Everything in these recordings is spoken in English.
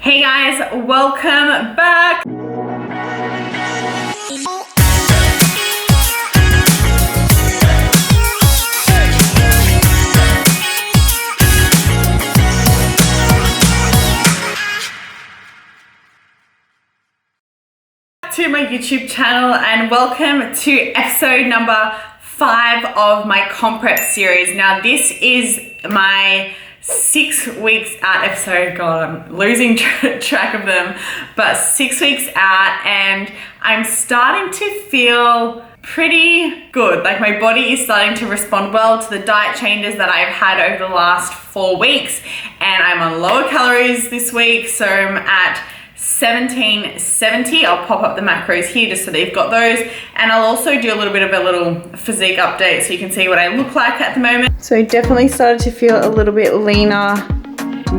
Hey guys, welcome back. To my YouTube channel and welcome to episode number 5 of my comp prep series. Now this is my 6 weeks out episode. God, I'm losing track of them, but 6 weeks out, and I'm starting to feel pretty good. Like my body is starting to respond well to the diet changes that I've had over the last 4 weeks, and I'm on lower calories this week, so I'm at 1770. I'll pop up the macros here just so that you've got those, and I'll also do a little bit of a little physique update so you can see what I look like at the moment. So definitely started to feel a little bit leaner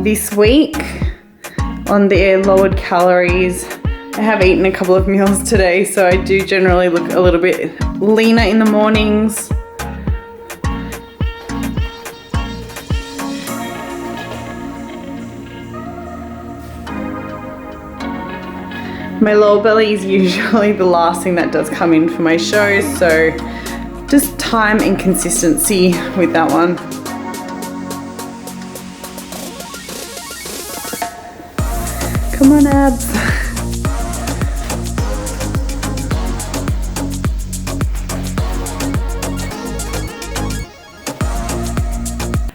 this week on the lowered calories. I have eaten a couple of meals today, so I do generally look a little bit leaner in the mornings. My lower belly is usually the last thing that does come in for my shows, so just time and consistency with that one. Come on, abs.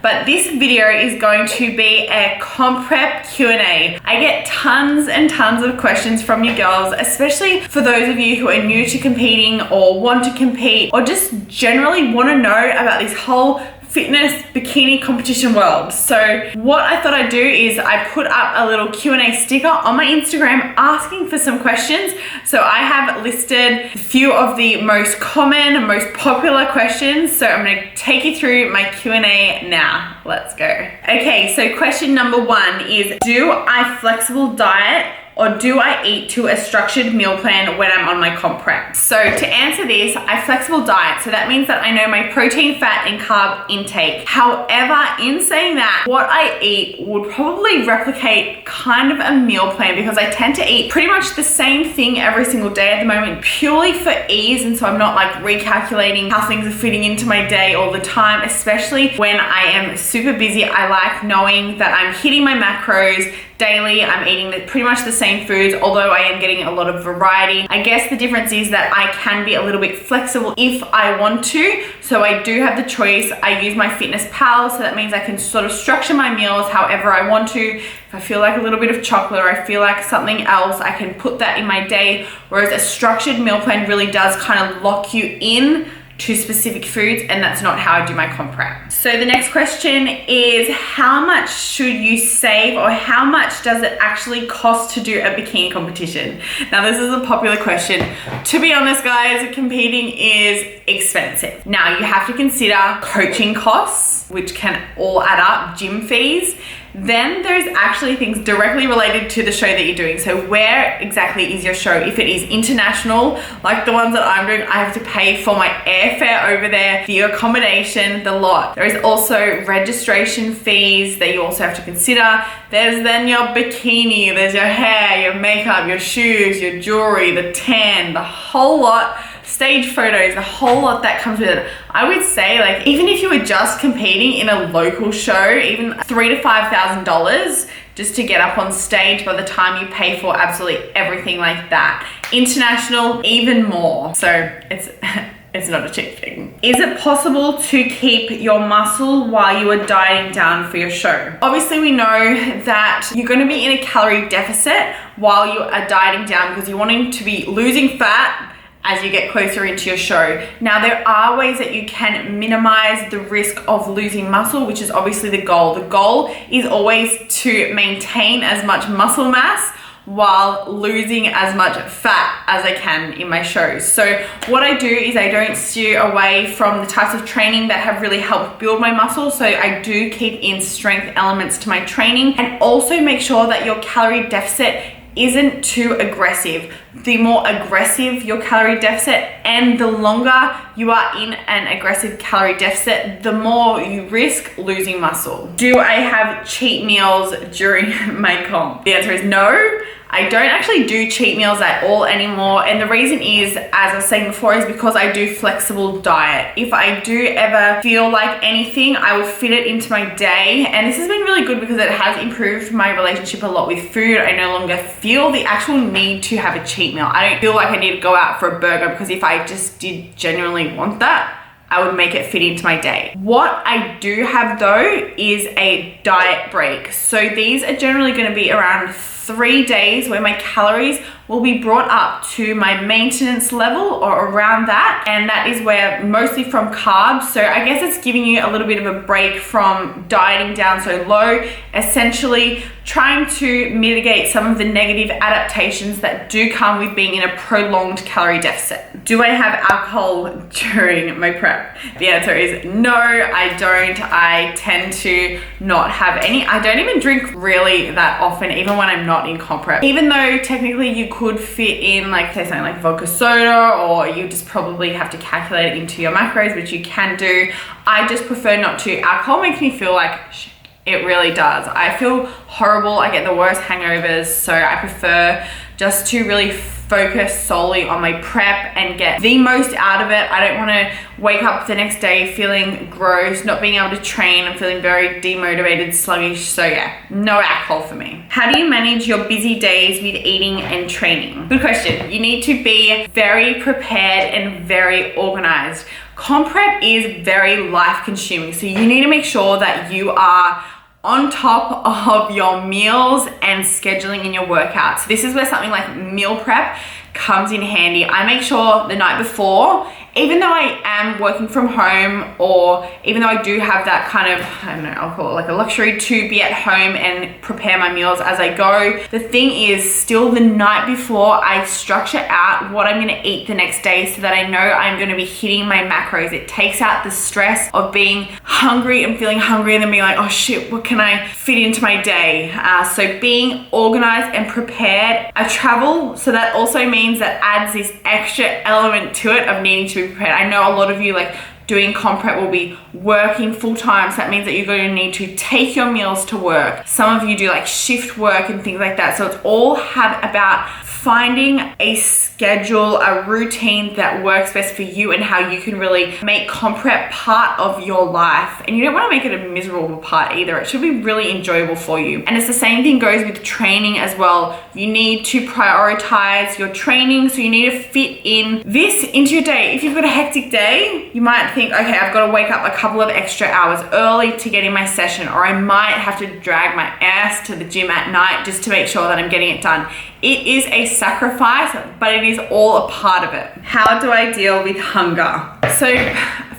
But this video is going to be a comp prep Q&A. I get tons and tons of questions from you girls, especially for those of you who are new to competing or want to compete or just generally want to know about this whole fitness bikini competition world. So what I thought I'd do is I put up a little Q&A sticker on my Instagram asking for some questions. So I have listed a few of the most common, most popular questions. So I'm going to take you through my Q&A now. Let's go. Okay, so question number 1 is, do I flexible diet or do I eat to a structured meal plan when I'm on my comp prep? So to answer this, I flexible diet. So that means that I know my protein, fat, and carb intake. However, in saying that, what I eat would probably replicate kind of a meal plan because I tend to eat pretty much the same thing every single day at the moment, purely for ease. And so I'm not like recalculating how things are fitting into my day all the time, especially when I am super busy. I like knowing that I'm hitting my macros daily. I'm eating pretty much the same foods, although I am getting a lot of variety. I guess the difference is that I can be a little bit flexible if I want to. So I do have the choice. I use my Fitness Pal, so that means I can sort of structure my meals however I want to. If I feel like a little bit of chocolate or I feel like something else, I can put that in my day. Whereas a structured meal plan really does kind of lock you in to specific foods, and that's not how I do my comp prep. So the next question is, how much should you save or how much does it actually cost to do a bikini competition? Now this is a popular question. To be honest guys, competing is expensive. Now you have to consider coaching costs, which can all add up, gym fees. Then there's actually things directly related to the show that you're doing. So where exactly is your show? If it is international, like the ones that I'm doing, I have to pay for my airfare over there, the accommodation, the lot. There is also registration fees that you also have to consider. There's then your bikini, there's your hair, your makeup, your shoes, your jewelry, the tan, the whole lot. Stage photos, the whole lot that comes with it. I would say, like, even if you were just competing in a local show, even $3,000 to $5,000 just to get up on stage by the time you pay for absolutely everything like that. International, even more. So it's not a cheap thing. Is it possible to keep your muscle while you are dieting down for your show? Obviously, we know that you're going to be in a calorie deficit while you are dieting down because you're wanting to be losing fat as you get closer into your show. Now, there are ways that you can minimize the risk of losing muscle, which is obviously the goal. The goal is always to maintain as much muscle mass while losing as much fat as I can in my shows. So what I do is I don't steer away from the types of training that have really helped build my muscle. So I do keep in strength elements to my training and also make sure that your calorie deficit isn't too aggressive. The more aggressive your calorie deficit and the longer you are in an aggressive calorie deficit, the more you risk losing muscle. Do I have cheat meals during my comp? The answer is no. I don't actually do cheat meals at all anymore, and the reason is, as I was saying before, is because I do flexible diet. If I do ever feel like anything, I will fit it into my day, and this has been really good because it has improved my relationship a lot with food. I no longer feel the actual need to have a cheat meal. I don't feel like I need to go out for a burger, because if I just did genuinely want that, I would make it fit into my day. What I do have though is a diet break. So these are generally going to be around 3 days where my calories will be brought up to my maintenance level or around that, and that is where mostly from carbs. So I guess it's giving you a little bit of a break from dieting down so low, essentially trying to mitigate some of the negative adaptations that do come with being in a prolonged calorie deficit. Do I have alcohol during my prep? The answer is no, I don't. I tend to not have any. I don't even drink really that often, even when I'm not in comp prep. Even though technically you could fit in, like, say something like vodka soda, or you just probably have to calculate it into your macros, which you can do. I just prefer not to. Alcohol makes me feel like shit. It really does. I feel horrible. I get the worst hangovers. So I prefer just to really focus solely on my prep and get the most out of it. I don't want to wake up the next day feeling gross, not being able to train. I'm feeling very demotivated, sluggish. So yeah, no alcohol for me. How do you manage your busy days with eating and training? Good question. You need to be very prepared and very organized. Comp prep is very life consuming. So you need to make sure that you are on top of your meals and scheduling in your workouts. This is where something like meal prep comes in handy. I make sure the night before, even though I am working from home, or even though I do have that kind of, I don't know, I'll call it like a luxury to be at home and prepare my meals as I go. The thing is, still the night before, I structure out what I'm gonna eat the next day so that I know I'm gonna be hitting my macros. It takes out the stress of being hungry and feeling hungry and then being like, oh shit, what can I fit into my day? So being organized and prepared. I travel, so that also means that adds this extra element to it of needing to be prepared. I know a lot of you, like, doing comp prep will be working full time, so that means that you're going to need to take your meals to work. Some of you do like shift work and things like that. So it's all about finding a schedule, a routine that works best for you and how you can really make comp prep part of your life. And you don't want to make it a miserable part either. It should be really enjoyable for you. And it's the same thing goes with training as well. You need to prioritize your training, so you need to fit in this into your day. If you've got a hectic day, you might think, okay, I've got to wake up a couple of extra hours early to get in my session, or I might have to drag my ass to the gym at night just to make sure that I'm getting it done. It is a sacrifice, but it is all a part of it. How do I deal with hunger? So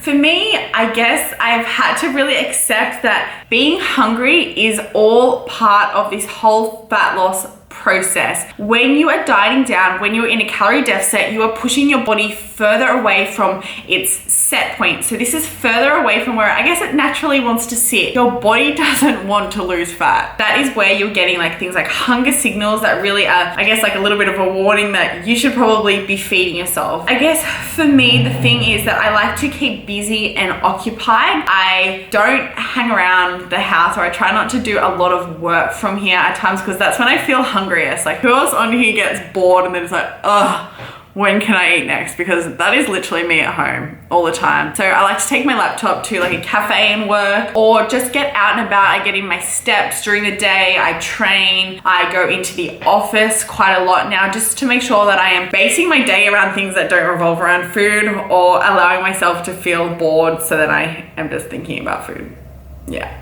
for me, I guess I've had to really accept that being hungry is all part of this whole fat loss process. When you are dieting down, when you're in a calorie deficit, you are pushing your body further away from its set point. So this is further away from where I guess it naturally wants to sit. Your body doesn't want to lose fat. That is where you're getting like things like hunger signals that really are, I guess, like a little bit of a warning that you should probably be feeding yourself. I guess for me, the thing is that I like to keep busy and occupied. I don't hang around the house, or I try not to do a lot of work from here at times, because that's when I feel hungriest. Like, who else on here gets bored and then it's like, ugh, when can I eat next? Because that is literally me at home all the time. So I like to take my laptop to like a cafe and work, or just get out and about. I get in my steps during the day. I train. I go into the office quite a lot now, just to make sure that I am basing my day around things that don't revolve around food, or allowing myself to feel bored so that I am just thinking about food. Yeah.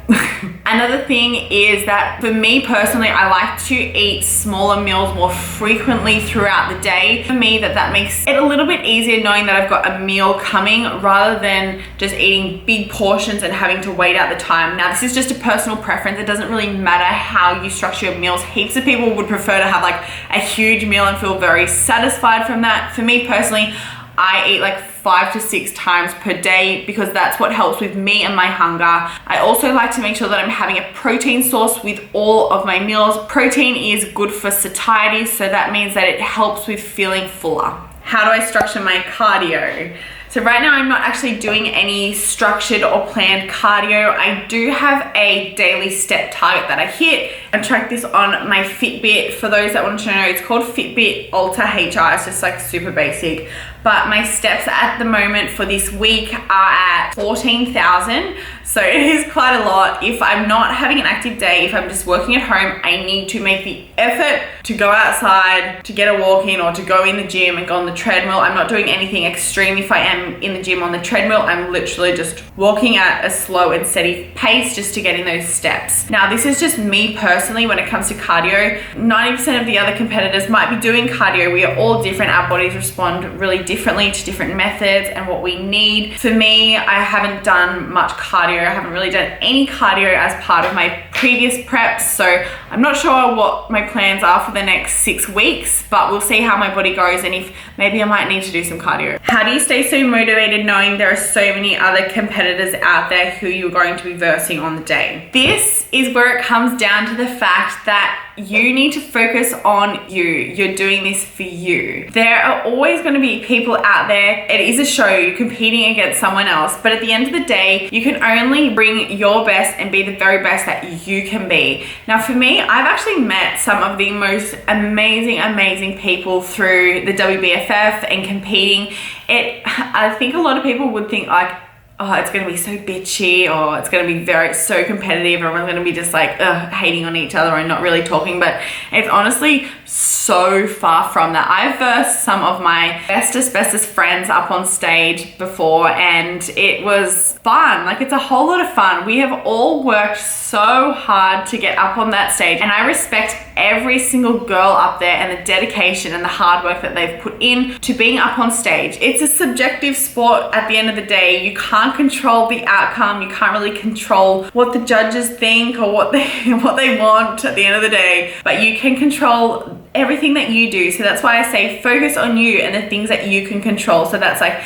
Another thing is that for me personally, I like to eat smaller meals more frequently throughout the day. For me, that makes it a little bit easier knowing that I've got a meal coming, rather than just eating big portions and having to wait out the time. Now, this is just a personal preference. It doesn't really matter how you structure your meals. Heaps of people would prefer to have like a huge meal and feel very satisfied from that. For me personally, I eat like 5 to 6 times per day because that's what helps with me and my hunger. I also like to make sure that I'm having a protein source with all of my meals. Protein is good for satiety, so that means that it helps with feeling fuller. How do I structure my cardio? So right now I'm not actually doing any structured or planned cardio. I do have a daily step target that I hit. I track this on my Fitbit. For those that want to know, it's called Fitbit Ultra HR. It's just like super basic. But my steps at the moment for this week are at 14,000. So it is quite a lot. If I'm not having an active day, if I'm just working at home, I need to make the effort to go outside, to get a walk in, or to go in the gym and go on the treadmill. I'm not doing anything extreme. If I am in the gym on the treadmill, I'm literally just walking at a slow and steady pace just to get in those steps. Now, this is just me personally when it comes to cardio. 90% of the other competitors might be doing cardio. We are all different. Our bodies respond really differently to different methods and what we need. For me, I haven't done much cardio. I haven't really done any cardio as part of my previous preps, so I'm not sure what my plans are for the next 6 weeks, but we'll see how my body goes and if maybe I might need to do some cardio. How do you stay so motivated knowing there are so many other competitors out there who you're going to be versing on the day? This is where it comes down to the fact that you need to focus on you. You're doing this for you. There are always going to be people out there. It is a show. You're competing against someone else. But at the end of the day, you can only bring your best and be the very best that you can be. Now, for me, I've actually met some of the most amazing people through the WBFF and competing. I think a lot of people would think like, oh, it's going to be so bitchy, or it's going to be so competitive. Everyone's going to be just like hating on each other and not really talking. But it's honestly so far from that. I've versed some of my bestest friends up on stage before, and it was fun. Like, it's a whole lot of fun. We have all worked so hard to get up on that stage, and I respect every single girl up there and the dedication and the hard work that they've put in to being up on stage. It's a subjective sport at the end of the day. You can't control the outcome. You can't really control what the judges think or what they want at the end of the day, but you can control everything that you do. So that's why I say focus on you and the things that you can control. So that's like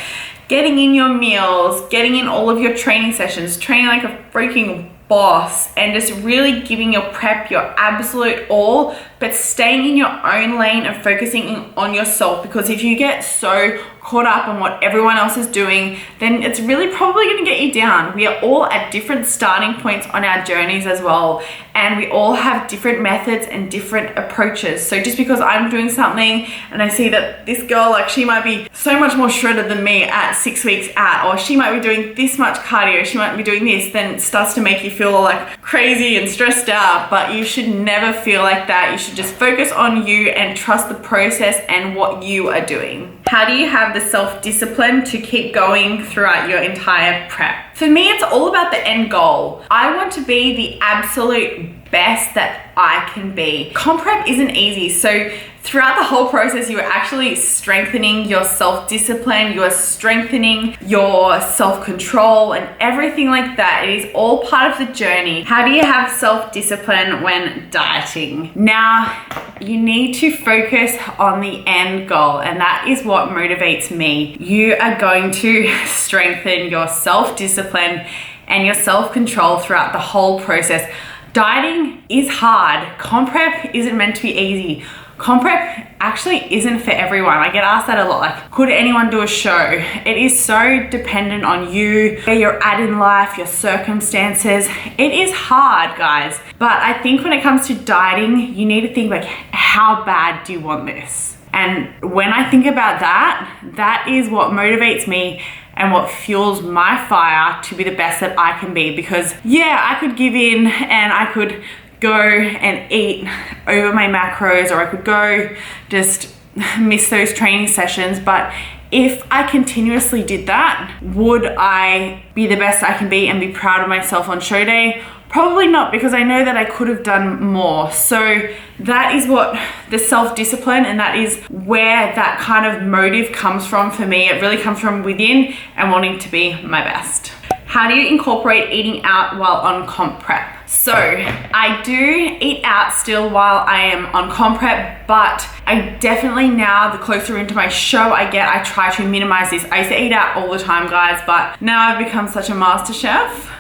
getting in your meals, getting in all of your training sessions, training like a freaking boss, and just really giving your prep your absolute all, but staying in your own lane and focusing on yourself. Because if you get so caught up on what everyone else is doing, then it's really probably going to get you down. We are all at different starting points on our journeys as well, and we all have different methods and different approaches. So just because I'm doing something and I see that this girl, like, she might be so much more shredded than me at 6 weeks out, or she might be doing this much cardio, she might be doing this, then it starts to make you feel like crazy and stressed out. But you should never feel like that. You should just focus on you and trust the process and what you are doing. How do you have the self-discipline to keep going throughout your entire prep? For me, it's all about the end goal. I want to be the absolute best that I can be. Comp prep isn't easy, so throughout the whole process, you are actually strengthening your self-discipline, you are strengthening your self-control and everything like that. It is all part of the journey. How do you have self-discipline when dieting? Now, you need to focus on the end goal, and that is what motivates me. You are going to strengthen your self-discipline and your self-control throughout the whole process. Dieting is hard. Comp prep isn't meant to be easy. Comp prep actually isn't for everyone. I get asked that a lot, like, could anyone do a show? It is so dependent on you, where you're at in life, your circumstances. It is hard, guys. But I think when it comes to dieting, you need to think like, how bad do you want this? And when I think about that, that is what motivates me and what fuels my fire to be the best that I can be. Because yeah, I could give in and I could go and eat over my macros, or I could go just miss those training sessions. But if I continuously did that, would I be the best I can be and be proud of myself on show day? Probably not, because I know that I could have done more. So that is what the self-discipline, and that is where that kind of motive comes from for me. It really comes from within and wanting to be my best. How do you incorporate eating out while on comp prep? So I do eat out still while I am on comp prep, but I definitely now, the closer into my show I get, I try to minimize this. I used to eat out all the time, guys, but now I've become such a master chef.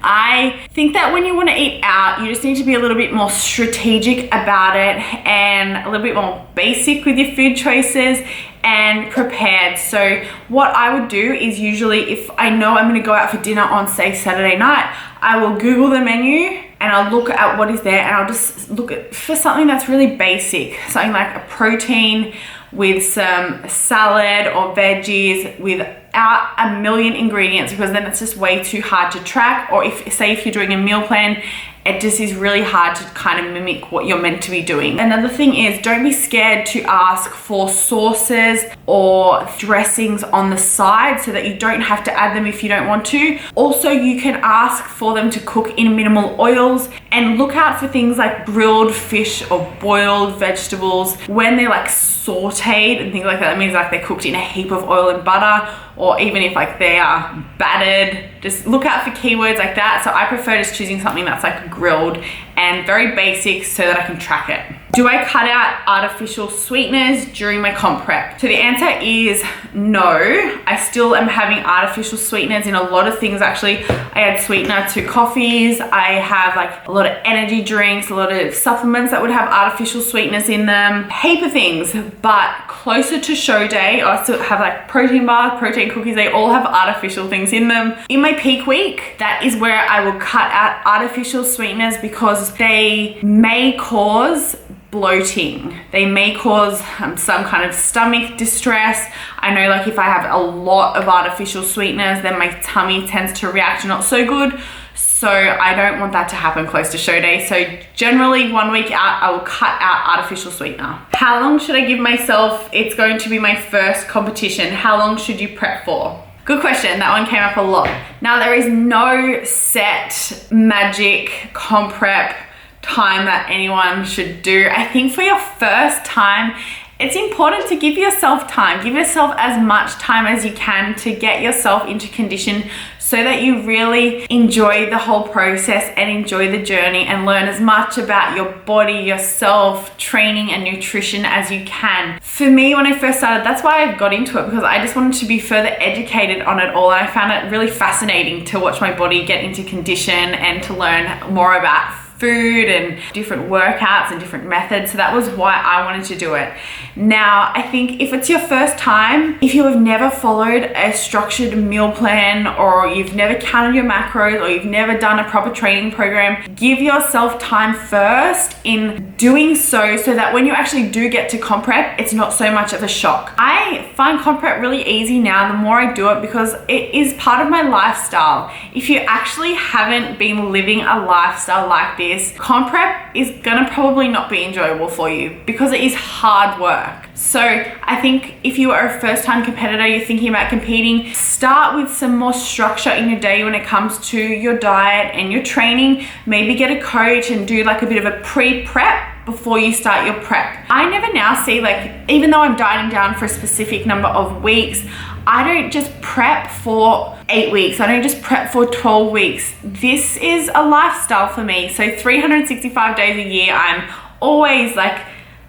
I think that when you want to eat out, you just need to be a little bit more strategic about it and a little bit more basic with your food choices and prepared. So what I would do is usually, if I know I'm going to go out for dinner on, say, Saturday night, I will Google the menu and I'll look at what is there, and I'll just look for something that's really basic, something like a protein with some salad or veggies without a million ingredients, because then it's just way too hard to track. Or if you're doing a meal plan, it just is really hard to kind of mimic what you're meant to be doing. Another thing is, don't be scared to ask for sauces or dressings on the side so that you don't have to add them if you don't want to. Also, you can ask for them to cook in minimal oils, and look out for things like grilled fish or boiled vegetables when they're like sauteed and things like that. That means like they're cooked in a heap of oil and butter, or even if like they are battered. Just look out for keywords like that. So I prefer just choosing something that's like grilled and very basic so that I can track it. Do I cut out artificial sweeteners during my comp prep? So the answer is no. I still am having artificial sweeteners in a lot of things. Actually, I add sweetener to coffees. I have like a lot of energy drinks, a lot of supplements that would have artificial sweeteners in them, heap of things. But closer to show day, I still have like protein bars, protein cookies. They all have artificial things in them. In my peak week, that is where I will cut out artificial sweeteners, because they may cause bloating. They may cause some kind of stomach distress. I know, like, if I have a lot of artificial sweeteners, then my tummy tends to react not so good. So I don't want that to happen close to show day. So generally 1 week out, I will cut out artificial sweetener. How long should I give myself? It's going to be my first competition. How long should you prep for? Good question. That one came up a lot. Now, there is no set magic comp prep time that anyone should do. I think for your first time, it's important to give yourself time. Give yourself as much time as you can to get yourself into condition, so that you really enjoy the whole process and enjoy the journey and learn as much about your body, yourself, training and nutrition as you can. For me, when I first started, that's why I got into it, because I just wanted to be further educated on it all. And I found it really fascinating to watch my body get into condition and to learn more about food and different workouts and different methods. So that was why I wanted to do it. Now, I think if it's your first time, if you have never followed a structured meal plan, or you've never counted your macros, or you've never done a proper training program, give yourself time first in doing so that when you actually do get to comp prep, it's not so much of a shock. I find comp prep really easy now the more I do it, because it is part of my lifestyle. If you actually haven't been living a lifestyle like this, comp prep is gonna probably not be enjoyable for you, because it is hard work. So I think if you are a first-time competitor, you're thinking about competing, start with some more structure in your day when it comes to your diet and your training. Maybe get a coach and do like a bit of a pre-prep before you start your prep. I never now see, like, even though I'm dieting down for a specific number of weeks, I don't just prep for 8 weeks. I don't just prep for 12 weeks. This is a lifestyle for me. So 365 days a year, I'm always like,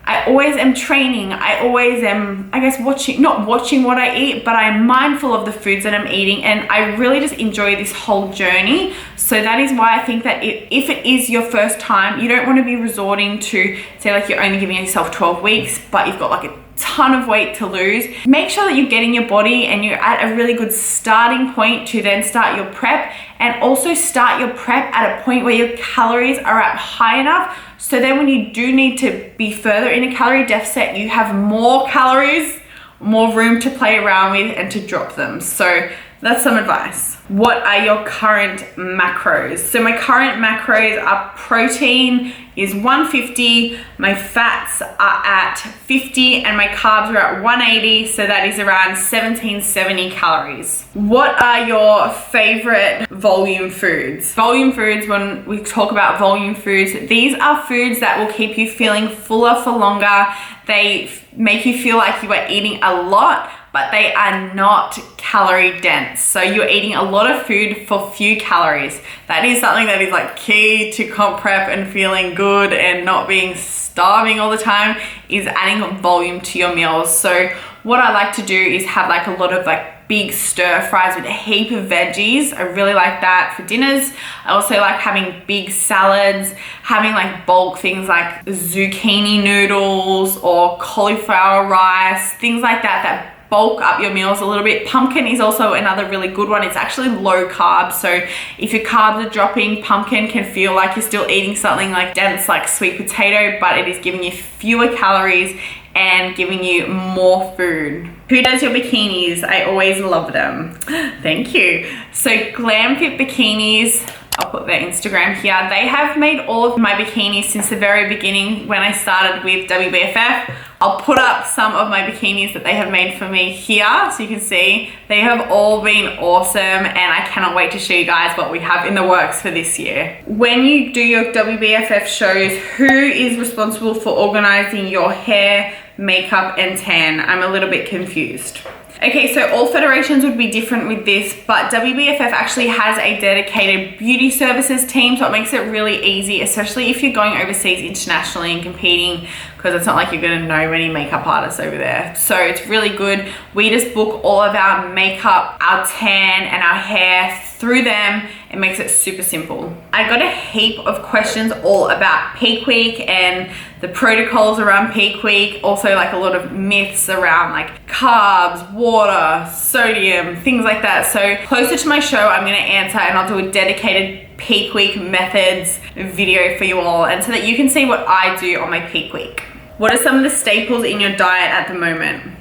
I always am training. I always am, I guess, not watching what I eat, but I'm mindful of the foods that I'm eating. And I really just enjoy this whole journey. So that is why I think that if it is your first time, you don't want to be resorting to, say, like, you're only giving yourself 12 weeks, but you've got like a ton of weight to lose. Make sure that you're getting your body and you're at a really good starting point to then start your prep, and also start your prep at a point where your calories are up high enough, so then when you do need to be further in a calorie deficit, you have more calories, more room to play around with and to drop them. So that's some advice. What are your current macros? So my current macros are: protein is 150, my fats are at 50, and my carbs are at 180, so that is around 1770 calories. What are your favorite volume foods? Volume foods, when we talk about volume foods, these are foods that will keep you feeling fuller for longer. They make you feel like you are eating a lot, but they are not calorie dense. So you're eating a lot of food for few calories. That is something that is like key to comp prep and feeling good and not being starving all the time, is adding volume to your meals. So what I like to do is have like a lot of like big stir fries with a heap of veggies. I really like that for dinners. I also like having big salads, having like bulk things like zucchini noodles or cauliflower rice, things like that that bulk up your meals a little bit. Pumpkin is also another really good one. It's actually low carb, so if your carbs are dropping, pumpkin can feel like you're still eating something like dense like sweet potato, but it is giving you fewer calories and giving you more food. Who does your bikinis? I always love them. Thank you. So Glam Fit Bikinis, I'll put their Instagram here. They have made all of my bikinis since the very beginning when I started with WBFF. I'll put up some of my bikinis that they have made for me here so you can see. They have all been awesome and I cannot wait to show you guys what we have in the works for this year. When you do your WBFF shows, who is responsible for organizing your hair, makeup and tan? I'm a little bit confused. Okay, so all federations would be different with this, but WBFF actually has a dedicated beauty services team, so it makes it really easy, especially if you're going overseas internationally and competing, because it's not like you're going to know many makeup artists over there. So it's really good. We just book all of our makeup, our tan and our hair through them. It makes it super simple. I got a heap of questions all about peak week and the protocols around peak week. Also like a lot of myths around like carbs, water, sodium, things like that. So closer to my show, I'm going to answer and I'll do a dedicated peak week methods video for you all, and so that you can see what I do on my peak week. What are some of the staples in your diet at the moment?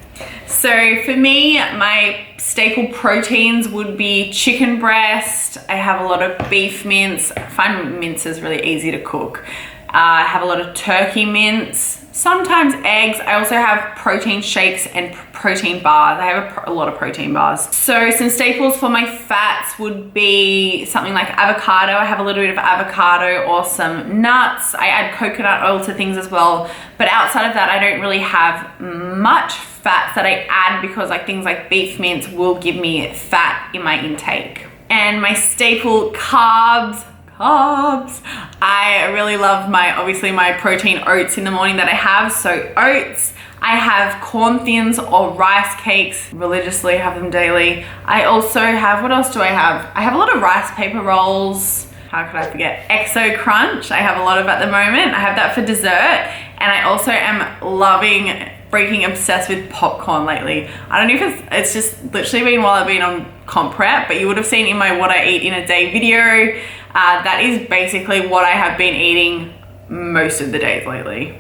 So for me, my staple proteins would be chicken breast. I have a lot of beef mince. I find mince is really easy to cook. I have a lot of turkey mince, sometimes eggs. I also have protein shakes and protein bars. I have a lot of protein bars. So some staples for my fats would be something like avocado. I have a little bit of avocado or some nuts. I add coconut oil to things as well. But outside of that, I don't really have much fats that I add because like things like beef mince will give me fat in my intake. And my staple carbs. I really love obviously my protein oats in the morning that I have. So oats, I have corn thins or rice cakes, religiously have them daily. I also have, what else do I have? I have a lot of rice paper rolls. How could I forget? Exo Crunch, I have a lot of at the moment. I have that for dessert. And I also am loving, freaking obsessed with popcorn lately. I don't know if it's just literally been while I've been on comp prep, but you would have seen in my what I eat in a day video. That is basically what I have been eating most of the days lately.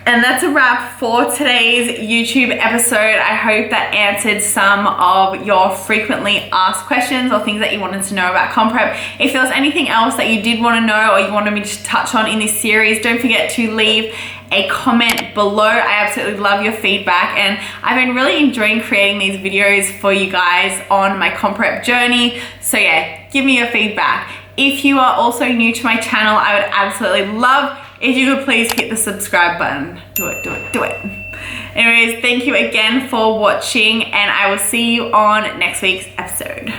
And that's a wrap for today's YouTube episode. I hope that answered some of your frequently asked questions or things that you wanted to know about comp prep. If there was anything else that you did want to know or you wanted me to touch on in this series, don't forget to leave a comment below. I absolutely love your feedback and I've been really enjoying creating these videos for you guys on my comp prep journey. So yeah, give me your feedback. If you are also new to my channel, I would absolutely love if you could please hit the subscribe button. Do it, do it, do it. Anyways, thank you again for watching and I will see you on next week's episode.